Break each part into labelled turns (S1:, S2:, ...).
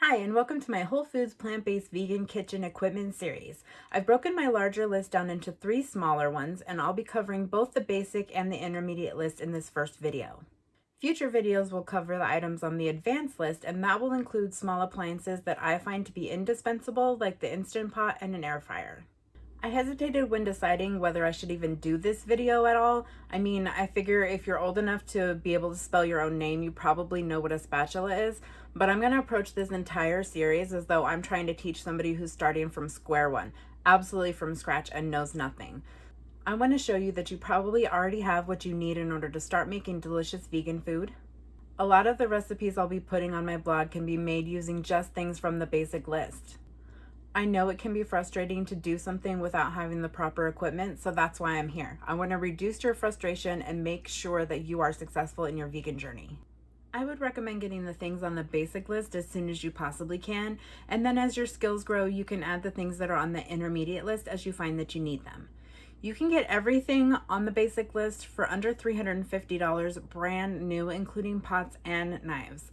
S1: Hi, and welcome to my Whole Foods Plant-Based Vegan Kitchen Equipment series. I've broken my larger list down into 3 smaller ones, and I'll be covering both the basic and the intermediate list in this first video. Future videos will cover the items on the advanced list, and that will include small appliances that I find to be indispensable, like the Instant Pot and an air fryer. I hesitated when deciding whether I should even do this video at all. I figure if you're old enough to be able to spell your own name, you probably know what a spatula is, but I'm going to approach this entire series as though I'm trying to teach somebody who's starting from square one, absolutely from scratch and knows nothing. I want to show you that you probably already have what you need in order to start making delicious vegan food. A lot of the recipes I'll be putting on my blog can be made using just things from the basic list. I know it can be frustrating to do something without having the proper equipment, so that's why I'm here. I want to reduce your frustration and make sure that you are successful in your vegan journey. I would recommend getting the things on the basic list as soon as you possibly can, and then as your skills grow, you can add the things that are on the intermediate list as you find that you need them. You can get everything on the basic list for under $350 brand new, including pots and knives.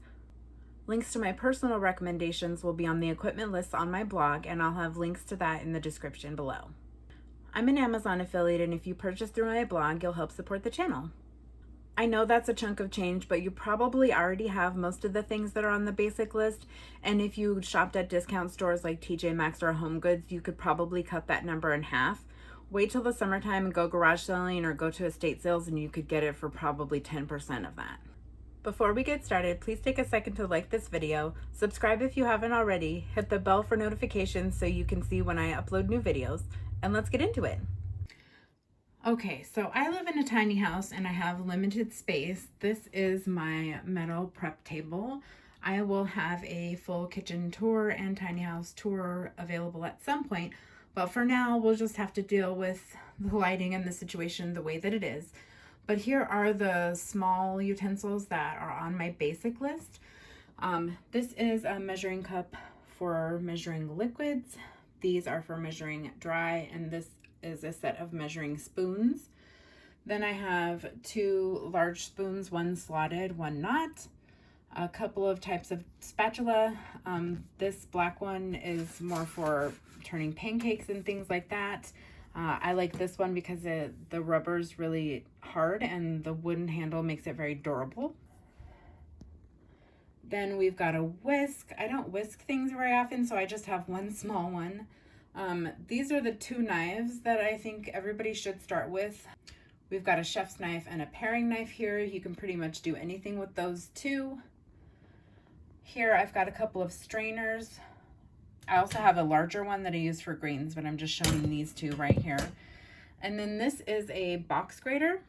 S1: Links to my personal recommendations will be on the equipment lists on my blog, and I'll have links to that in the description below. I'm an Amazon affiliate, and if you purchase through my blog, you'll help support the channel. I know that's a chunk of change, but you probably already have most of the things that are on the basic list, and if you shopped at discount stores like TJ Maxx or Home Goods, you could probably cut that number in half. Wait till the summertime and go garage selling or go to estate sales, and you could get it for probably 10% of that. Before we get started, please take a second to like this video, subscribe if you haven't already, hit the bell for notifications so you can see when I upload new videos, and let's get into it. Okay, so I live in a tiny house and I have limited space. This is my metal prep table. I will have a full kitchen tour and tiny house tour available at some point, but for now we'll just have to deal with the lighting and the situation the way that it is. But here are the small utensils that are on my basic list. This is a measuring cup for measuring liquids. These are for measuring dry, and this is a set of measuring spoons. Then I have 2 large spoons, one slotted, one not. A couple of types of spatula. This black one is more for turning pancakes and things like that. I like this one because the rubber's really hard and the wooden handle makes it very durable. Then we've got a whisk. I don't whisk things very often, so I just have one small one. These are the 2 knives that I think everybody should start with. We've got a chef's knife and a paring knife here. You can pretty much do anything with those 2. Here I've got a couple of strainers. I also have a larger one that I use for greens, but I'm just showing these 2 right here. And then this is a box grater.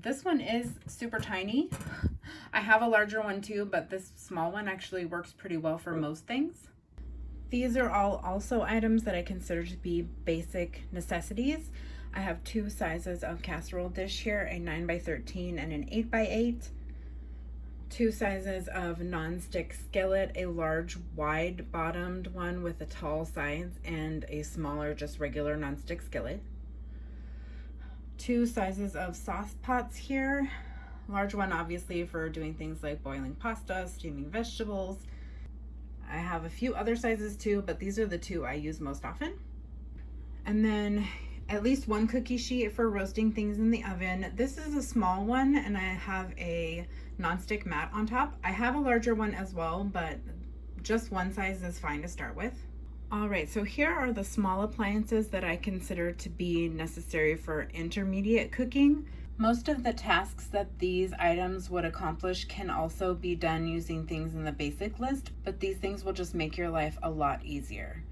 S1: This one is super tiny. I have a larger one too, but this small one actually works pretty well for most things. These are all also items that I consider to be basic necessities. I have 2 sizes of casserole dish here, a 9x13 and an 8x8. 2 sizes of non-stick skillet, a large wide bottomed one with a tall sides and a smaller just regular non-stick skillet. 2 sizes of sauce pots here, large one obviously for doing things like boiling pasta, steaming vegetables. I have a few other sizes too, but these are the 2 I use most often. And then at least 1 cookie sheet for roasting things in the oven. This is a small one and I have a nonstick mat on top. I have a larger one as well, but just one size is fine to start with. All right, so here are the small appliances that I consider to be necessary for intermediate cooking. Most of the tasks that these items would accomplish can also be done using things in the basic list, but these things will just make your life a lot easier.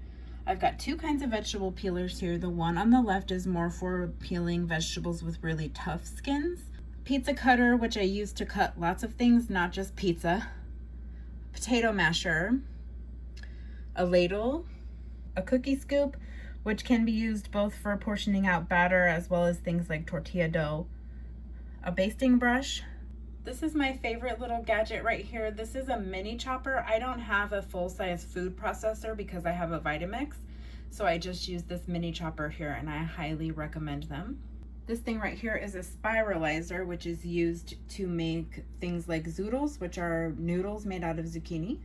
S1: I've got 2 kinds of vegetable peelers here. The one on the left is more for peeling vegetables with really tough skins. Pizza cutter, which I use to cut lots of things, not just pizza. Potato masher. A ladle. A cookie scoop, which can be used both for portioning out batter as well as things like tortilla dough. A basting brush. This is my favorite little gadget right here. This is a mini chopper. I don't have a full-size food processor because I have a Vitamix, so I just use this mini chopper here and I highly recommend them. This thing right here is a spiralizer, which is used to make things like zoodles, which are noodles made out of zucchini.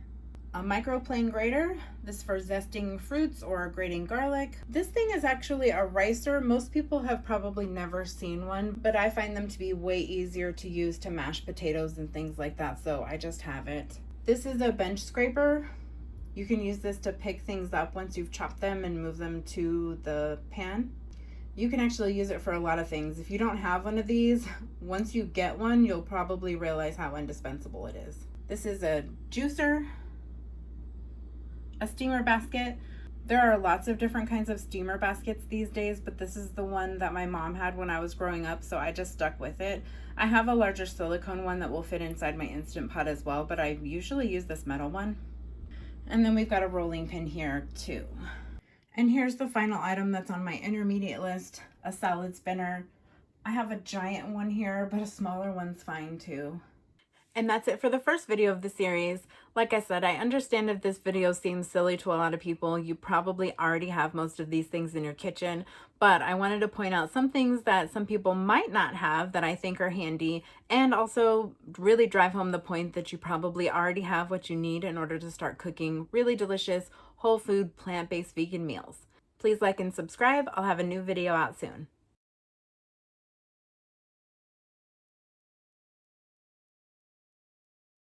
S1: a microplane grater, this for zesting fruits or grating garlic. This thing is actually a ricer. Most people have probably never seen one, but I find them to be way easier to use to mash potatoes and things like that, so I just have it. This is a bench scraper. You can use this to pick things up once you've chopped them and move them to the pan. You can actually use it for a lot of things. If you don't have one of these, once you get one, you'll probably realize how indispensable it is. This is a juicer, a steamer basket. There are lots of different kinds of steamer baskets these days, but this is the one that my mom had when I was growing up, so I just stuck with it. I have a larger silicone one that will fit inside my Instant Pot as well, but I usually use this metal one. And then we've got a rolling pin here too. And here's the final item that's on my intermediate list, a salad spinner. I have a giant one here, but a smaller one's fine too. And that's it for the first video of the series. Like I said, I understand if this video seems silly to a lot of people. You probably already have most of these things in your kitchen, but I wanted to point out some things that some people might not have that I think are handy, and also really drive home the point that you probably already have what you need in order to start cooking really delicious, whole food, plant-based vegan meals. Please like and subscribe. I'll have a new video out soon.